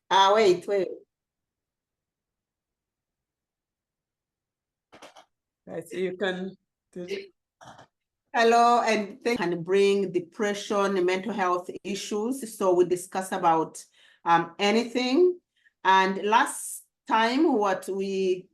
Wait. Right, so you can do Hello, and thank can bring depression and mental health issues. So we discuss about anything. And last time, what we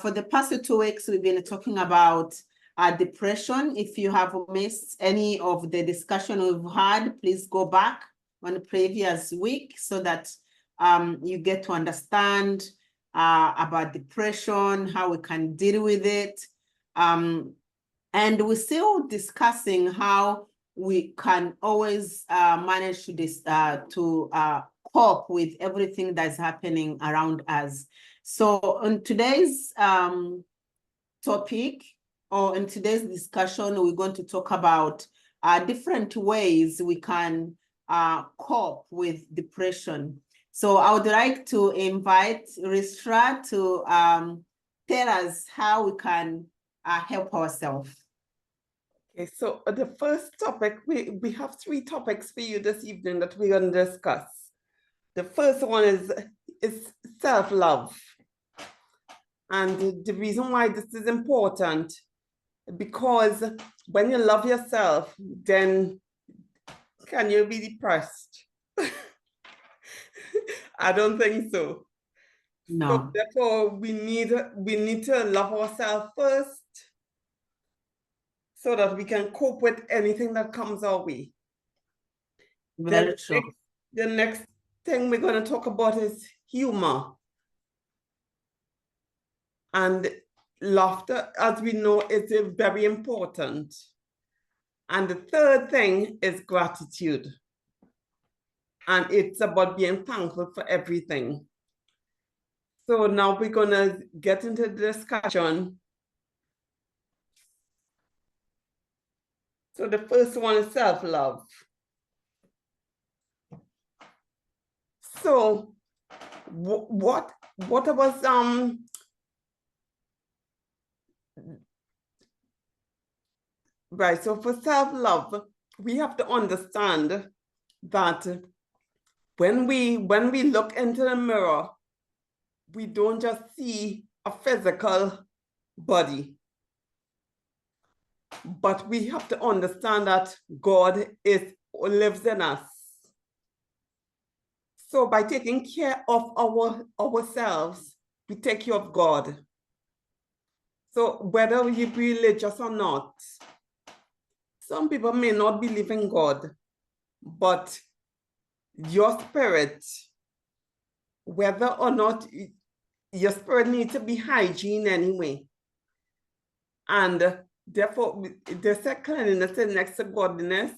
for the past 2 weeks, we've been talking about depression. If you have missed any of the discussion we've had, please go back on the previous week so that you get to understand about depression, how we can deal with it. And we're still discussing how we can always manage to cope with everything that's happening around us. So on today's topic, or in today's discussion, we're going to talk about different ways we can cope with depression. So I would like to invite Ristra to tell us how we can help ourselves. Okay, so the first topic, we have 3 topics for you this evening that we're going to discuss. The first one is self-love. And the reason why this is important, because when you love yourself, then can you be depressed? I don't think so. No. So therefore, we need to love ourselves first so that we can cope with anything that comes our way. Very true. The next thing we're going to talk about is humor. And laughter, as we know, is very important. And the third thing is gratitude. And it's about being thankful for everything. So now we're going to get into the discussion. So the first one is self-love. So what was right, so for self-love, we have to understand that when we look into the mirror, we don't just see a physical body, but we have to understand that God lives in us. So by taking care of ourselves, we take care of God. So whether you be religious or not, some people may not believe in God, but your spirit, whether or not your spirit needs to be hygiene anyway. And therefore, they say cleanliness is next to godliness,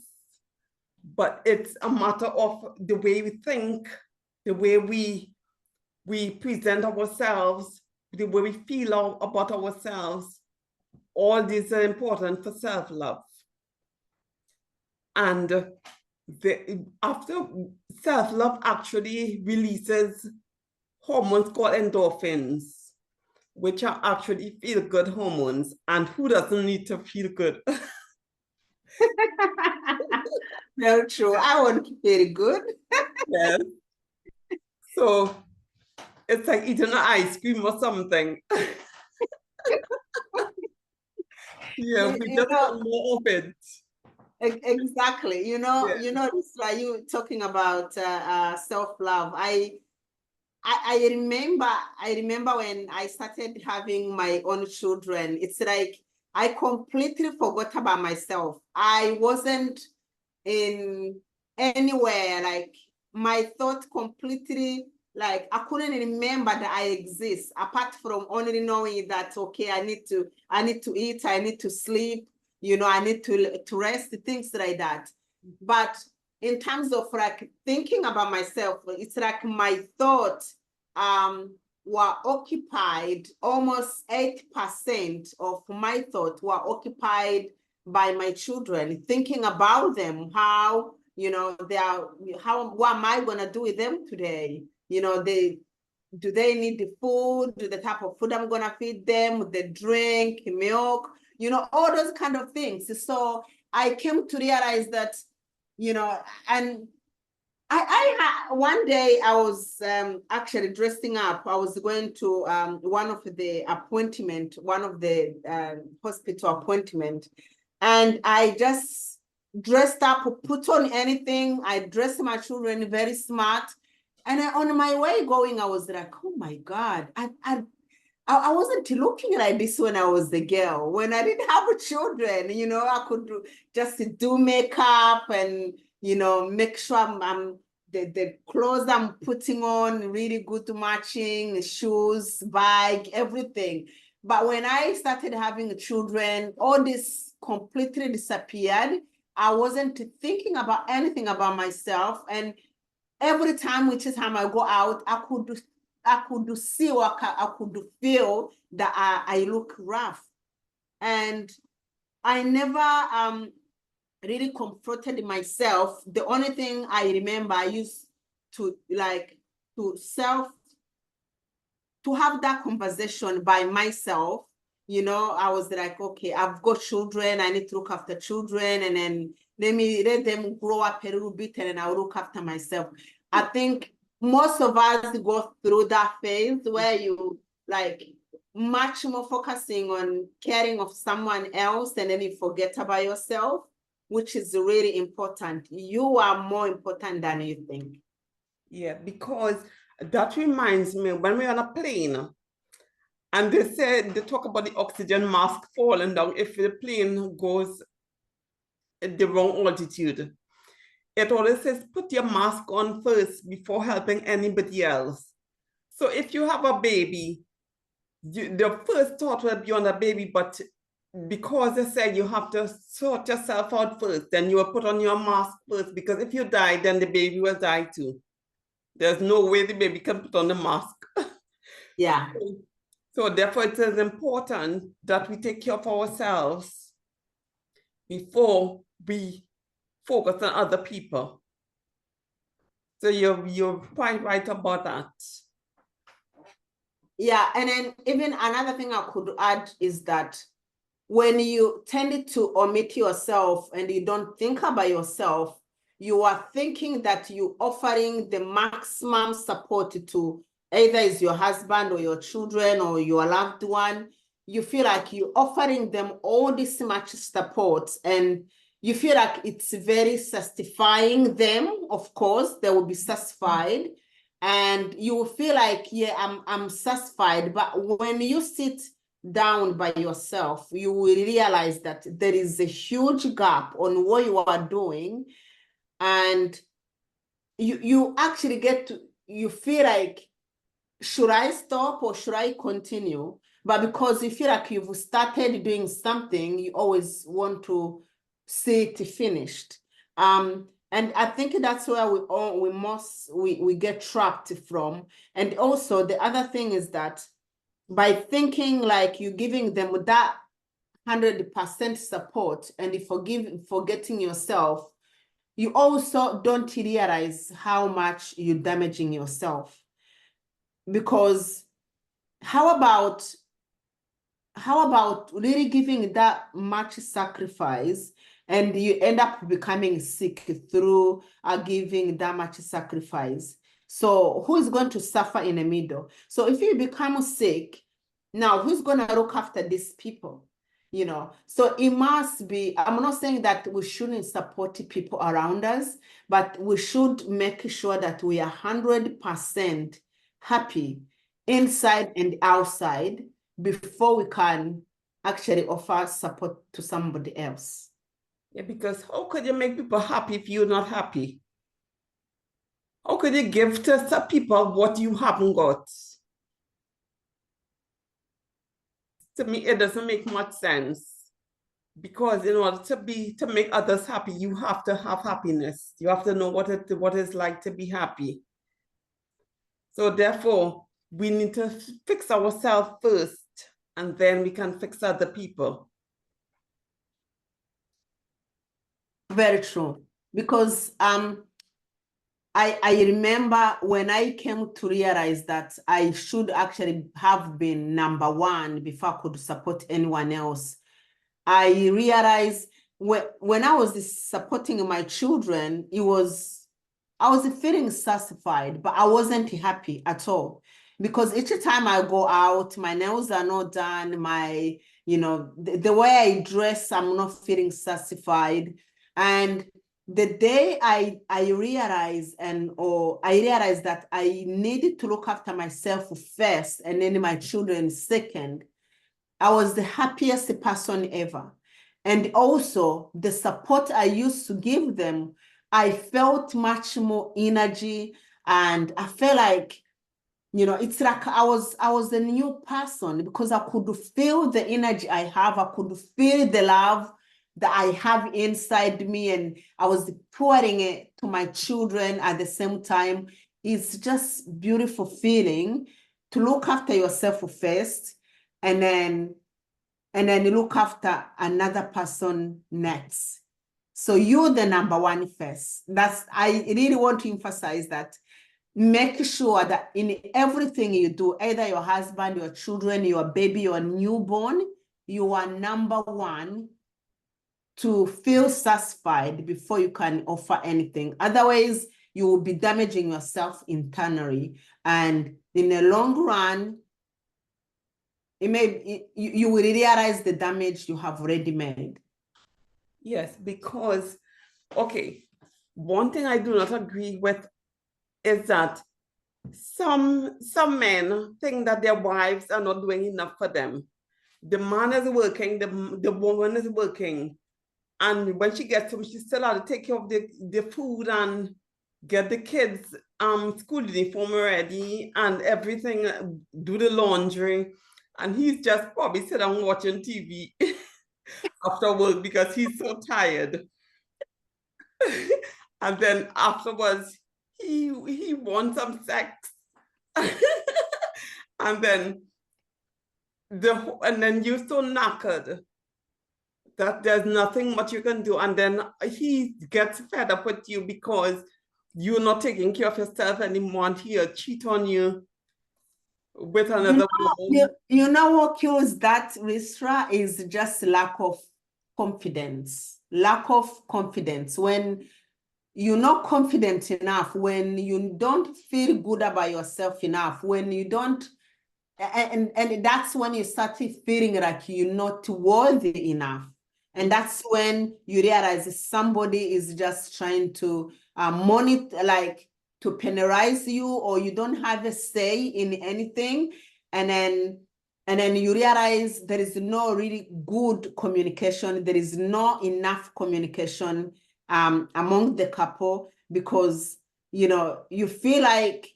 but it's a matter of the way we think, the way we present ourselves, the way we feel about ourselves. All these are important for self-love. And after self-love actually releases hormones called endorphins, which are actually feel-good hormones. And who doesn't need to feel good? Very true. I want to feel good. Yes. So it's like eating an ice cream or something. Yeah, we just want more of it. Exactly. Yeah. Risra, you talking about self-love. I remember when I started having my own children, it's like I completely forgot about myself. I wasn't in anywhere, like my thought completely, like I couldn't remember that I exist, apart from only knowing that, okay, I need to eat, I need to sleep, I need to rest, things like that. But in terms of like thinking about myself, it's like my thoughts were occupied, almost 8% of my thoughts were occupied by my children, thinking about them, how, they are, what am I gonna do with them today? Do they need the food? Do the type of food I'm gonna feed them, the drink, milk, all those kind of things. So I came to realize that, and One day I was actually dressing up. I was going to one of the hospital appointment, and I just dressed up, put on anything. I dressed my children very smart, and on my way going, I was like, oh my God, I wasn't looking like this when I was the girl. When I didn't have children, I could just do makeup and, make sure the clothes I'm putting on really good matching, shoes, bag, everything. But when I started having children, all this completely disappeared. I wasn't thinking about anything about myself. And every time, which is time I go out, I could see or I could feel that I look rough. And I never really confronted myself. The only thing I remember, I used to to have that conversation by myself. I was like, okay, I've got children, I need to look after children, and then let them grow up a little bit, and then I'll look after myself. I think most of us go through that phase where you like much more focusing on caring of someone else, and then you forget about yourself, which is really important. You are more important than you think. Yeah, because that reminds me when we're on a plane and they talk about the oxygen mask falling down if the plane goes at the wrong altitude. It always says put your mask on first before helping anybody else. So if you have a baby, the first thought will be on the baby, but because they said you have to sort yourself out first, then you will put on your mask first, because if you die, then the baby will die too. There's no way the baby can put on the mask. Yeah. So therefore, it is important that we take care of ourselves before we focus on other people. So you're quite right about that. Yeah, and then even another thing I could add is that when you tend to omit yourself and you don't think about yourself, you are thinking that you're offering the maximum support to either is your husband or your children or your loved one. You feel like you're offering them all this much support, and you feel like it's very satisfying them. Of course, they will be satisfied, and you will feel like, yeah, I'm satisfied. But when you sit down by yourself, you will realize that there is a huge gap on what you are doing, and you actually you feel like, should I stop or should I continue? But because you feel like you've started doing something, you always want to see it finished. And I think that's where we get trapped from. And also the other thing is that by thinking like you're giving them that 100% support and forgetting yourself, you also don't realize how much you're damaging yourself. Because how about really giving that much sacrifice and you end up becoming sick through giving that much sacrifice? So who is going to suffer in the middle? So if you become sick, now who's going to look after these people? So it must be, I'm not saying that we shouldn't support people around us, but we should make sure that we are 100% happy inside and outside before we can actually offer support to somebody else. Yeah, because how could you make people happy if you're not happy? How could you give to some people what you haven't got? To me, it doesn't make much sense. Because in order to make others happy, you have to have happiness. You have to know what it's like to be happy. So therefore, we need to fix ourselves first, and then we can fix other people. Very true. Because I remember when I came to realize that I should actually have been number one before I could support anyone else. I realized when I was supporting my children, it was I was feeling satisfied, but I wasn't happy at all. Because each time I go out, my nails are not done, my, the way I dress, I'm not feeling satisfied. And the day I realized that I needed to look after myself first and then my children second, I was the happiest person ever. And also the support I used to give them, I felt much more energy, and I felt like, it's like I was a new person because I could feel the energy I have. I could feel the love that I have inside me, and I was pouring it to my children at the same time. It's just beautiful feeling to look after yourself first, and then you look after another person next. So you're the number one first. I really want to emphasize that. Make sure that in everything you do, either your husband, your children, your baby, your newborn, you are number one to feel satisfied before you can offer anything. Otherwise, you will be damaging yourself internally. And in the long run, you will realize the damage you have already made. Yes, because, okay, one thing I do not agree with is that some men think that their wives are not doing enough for them. The man is working, the woman is working, and when she gets home, she still has to take care of the food and get the kids school uniform ready and everything, do the laundry, and he's just probably sitting down watching TV after work because he's so tired. And then afterwards, he wants some sex. And then you're so knackered that there's nothing much you can do. And then he gets fed up with you because you're not taking care of yourself anymore, and he'll cheat on you with another woman. You know what kills that, Ristra, is just lack of confidence. Lack of confidence. When you're not confident enough, when you don't feel good about yourself enough, when you don't, and that's when you start feeling like you're not worthy enough. And that's when you realize somebody is just trying to monitor, like to penalize you, or you don't have a say in anything. And then you realize there is no really good communication. There is not enough communication among the couple, because, you feel like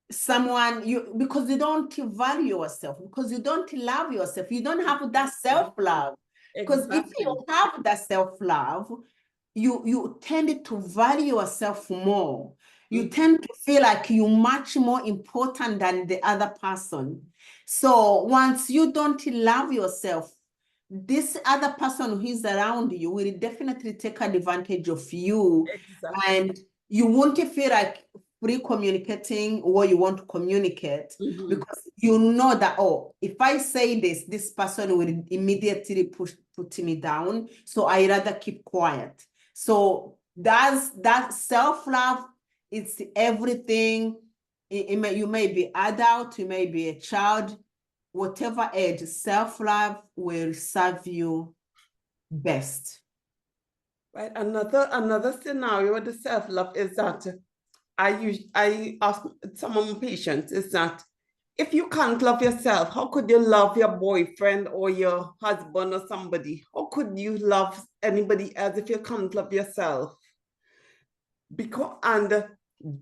because you don't value yourself, because you don't love yourself, you don't have that self-love. Because if you Exactly. have that self-love, you tend to value yourself more. You tend to feel like you're much more important than the other person. So once you don't love yourself, this other person who is around you will definitely take advantage of you. Exactly. And you won't feel like free communicating what you want to communicate, because you know that, oh, if I say this person will immediately put me down, so I rather keep quiet. So that self-love, it's everything. You may be adult, you may be a child, whatever age, self-love will serve you best. Right. Another scenario with the self-love is that I ask some of my patients is that if you can't love yourself, how could you love your boyfriend or your husband or somebody? How could you love anybody else if you can't love yourself? And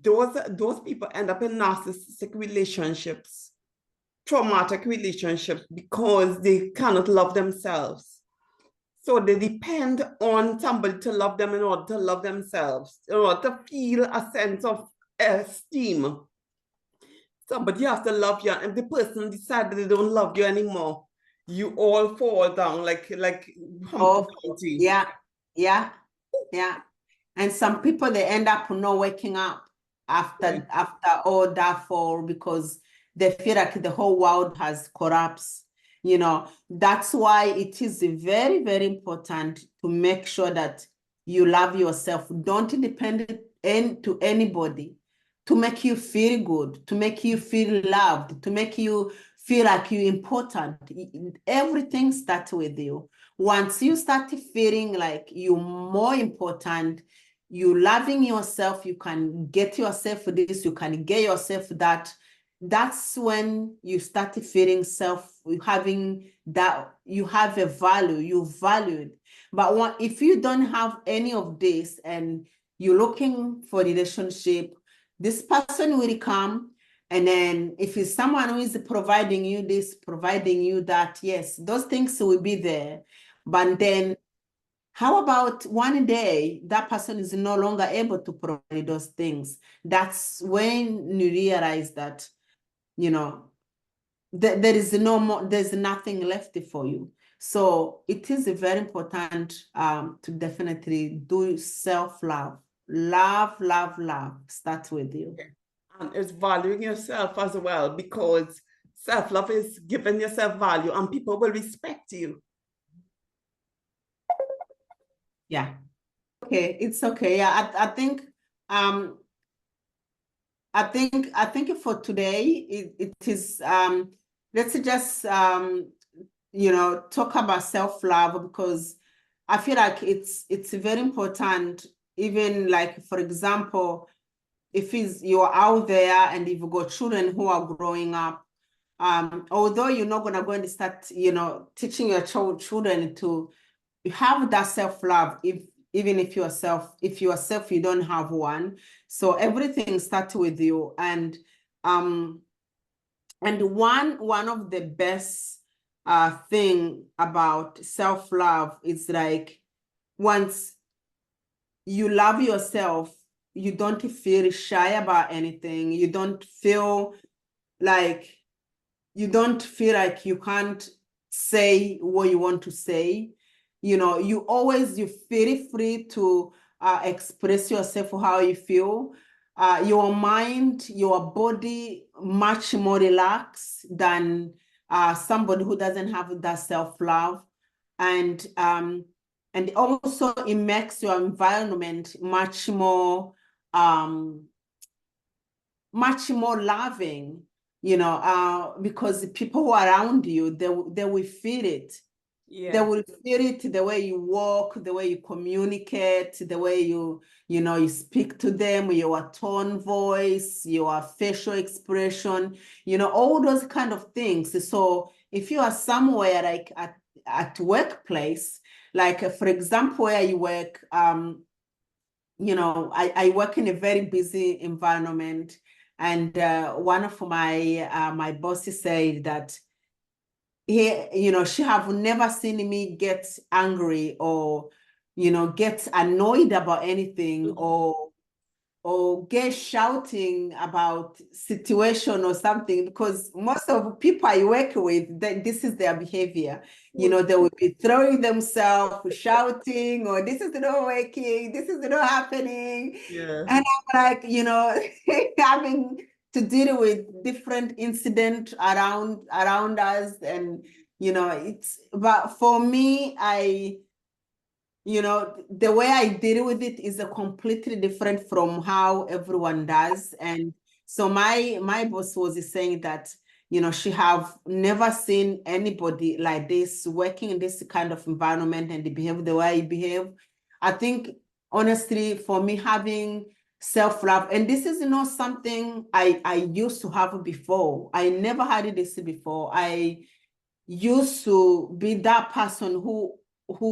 those people end up in narcissistic relationships, traumatic relationships, because they cannot love themselves. So they depend on somebody to love them in order to love themselves, in order to feel a sense of esteem. Somebody has to love you. And if the person decides they don't love you anymore, you all fall down like Humpty Oh, Dumpty. yeah, yeah, yeah. And some people, they end up not waking up after all that fall, because they feel like the whole world has collapsed. That's why it is very, very important to make sure that you love yourself. Don't depend to anybody, to make you feel good, to make you feel loved, to make you feel like you're important. Everything starts with you. Once you start feeling like you're more important, you loving yourself, you can get yourself this, you can get yourself that. That's when you start feeling having that you have a value, you valued. But if you don't have any of this and you're looking for relationship, this person will come. And then if it's someone who is providing you this, providing you that, yes, those things will be there. But then how about one day that person is no longer able to provide those things? That's when you realize that, there is no more, there's nothing left for you. So it is very important to definitely do self-love. Love starts with you. And it's valuing yourself as well, because self-love is giving yourself value and people will respect you. Yeah. Okay, it's okay. Yeah, I think for today it is let's just talk about self-love, because I feel like it's very important. Even like, for example, if you're out there and you've got children who are growing up, although you're not gonna go and start teaching your children to have that self-love, even if yourself you don't have one. So everything starts with you. And one of the best thing about self-love is like, once you love yourself, you don't feel shy about anything. You don't feel like you can't say what you want to say. You feel free to express yourself how you feel. Your mind, your body, much more relaxed than somebody who doesn't have that self-love. And also it makes your environment much more loving, because the people who are around you, they will feel it. Yeah. They will feel it, the way you walk, the way you communicate, the way you speak to them, your tone voice, your facial expression, all those kind of things. So if you are somewhere like at workplace, like for example, where you work, I work in a very busy environment. And one of my bosses said that she have never seen me get angry or get annoyed about anything, or get shouting about situation or something, because most of people I work with, this is their behavior. They will be throwing themselves, shouting, or this is not working, this is not happening. Yeah. And I'm like, having to deal with different incidents around us. And but for me, the way I deal with it is a completely different from how everyone does. And so my boss was saying that, she have never seen anybody like this working in this kind of environment and they behave the way I behave. I think, honestly, for me, having self-love, and this is not something I used to have before. I never had this before. I used to be that person who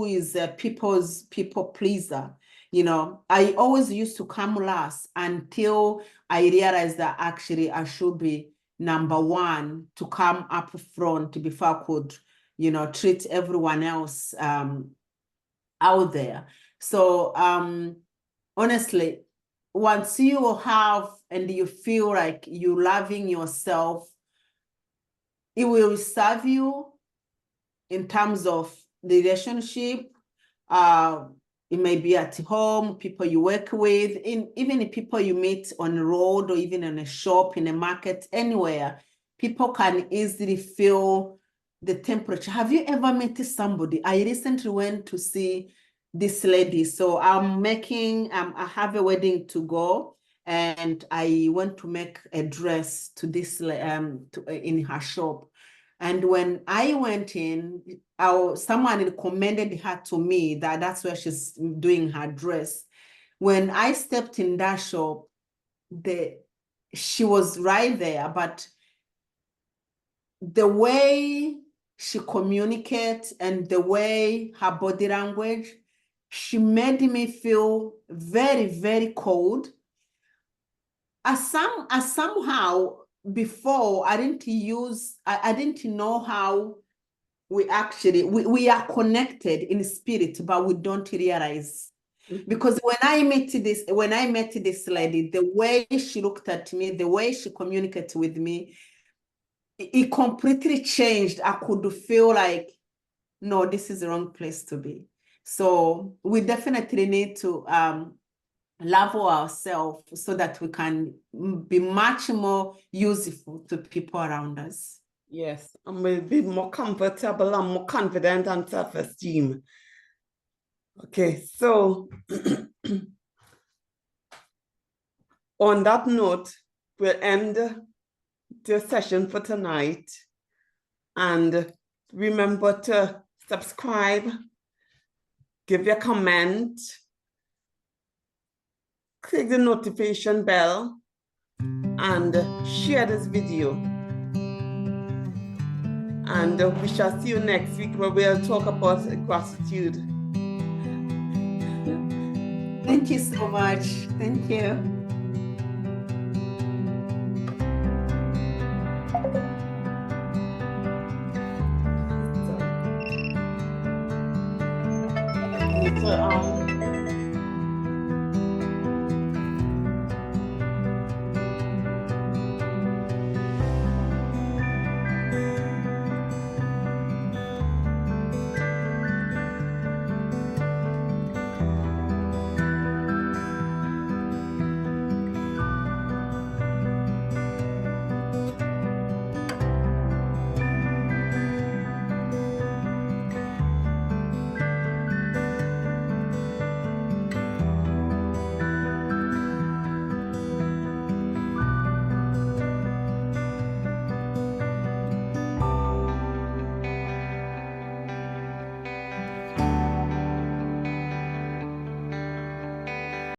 is a people pleaser. I always used to come last until I realized that actually I should be number one, to come up front before I could, treat everyone else out there. So honestly, once you have and you feel like you loving yourself, it will serve you in terms of the relationship. It may be at home, people you work with, even the people you meet on the road, or even in a shop, in a market, anywhere. People can easily feel the temperature. Have you ever met somebody? I recently went to see this lady. So I'm making, I have a wedding to go, and I want to make a dress to this in her shop. And when I went in, someone recommended her to me that that's where she's doing her dress. When I stepped in that shop, she was right there, but the way she communicates and the way her body language, she made me feel very, very cold. As somehow before I didn't know how we are connected in spirit, but we don't realize. Because when I met this lady, the way she looked at me, the way she communicated with me, it completely changed. I could feel like, no, this is the wrong place to be. So we definitely need to love ourselves so that we can be much more useful to people around us. Yes, and we'll be more comfortable and more confident and self-esteem. Okay, so on that note, we'll end the session for tonight. And remember to subscribe, give your comment, click the notification bell, and share this video. And we shall see you next week where we'll talk about gratitude. Thank you so much. Thank you. So,